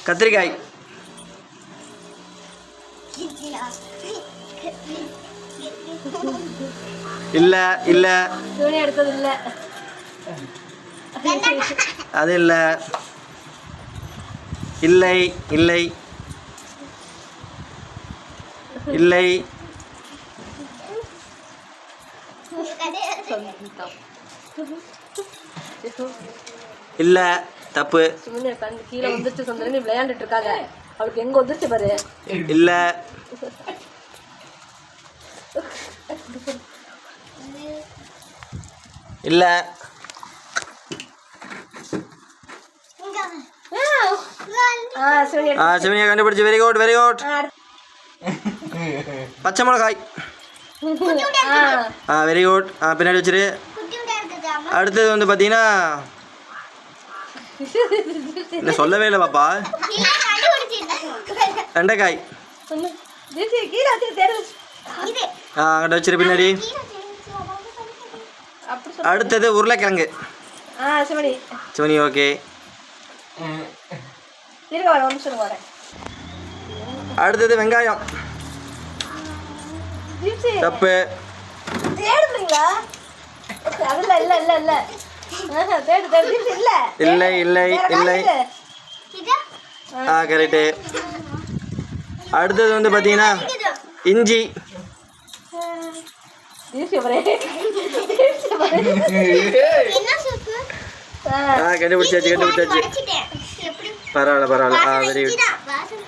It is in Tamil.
கத்திரிக்காய். இல்ல இல்ல எடுத்தது இல்ல. அது இல்ல. இல்லை இல்லை இல்லை. இல்ல தப்பு. கீழே வந்துச்சு சொந்த நீ விளையாண்டுட்டு இருக்காங்க. அவளுக்கு எங்க வந்துருச்சு பாரு. இல்ல இல்ல. சிவனியா கண்டுபிடிச்சு. Very good very good. பச்சை மிளகாய். Very good. பின்னாடி வச்சிரு. அடுத்தது வந்து பார்த்தீங்கன்னா இல்லை சொல்லவே இல்லை பாப்பா. வெண்டைக்காய். அங்கிட்ட வச்சிரு பின்னாடி. அடுத்தது உருளைக்கிழங்கு. சிவனி ஓகே. அடுத்தது வெங்காயம். தப்பு. இல்லை இல்லை இல்லை. கரெக்டு. அடுத்தது வந்து பார்த்தீங்கன்னா இஞ்சி. கண்டுபிடிச்சாச்சு கண்டுபிடிச்சாச்சு. பரவாயில்ல பரவாயில்ல. Very good.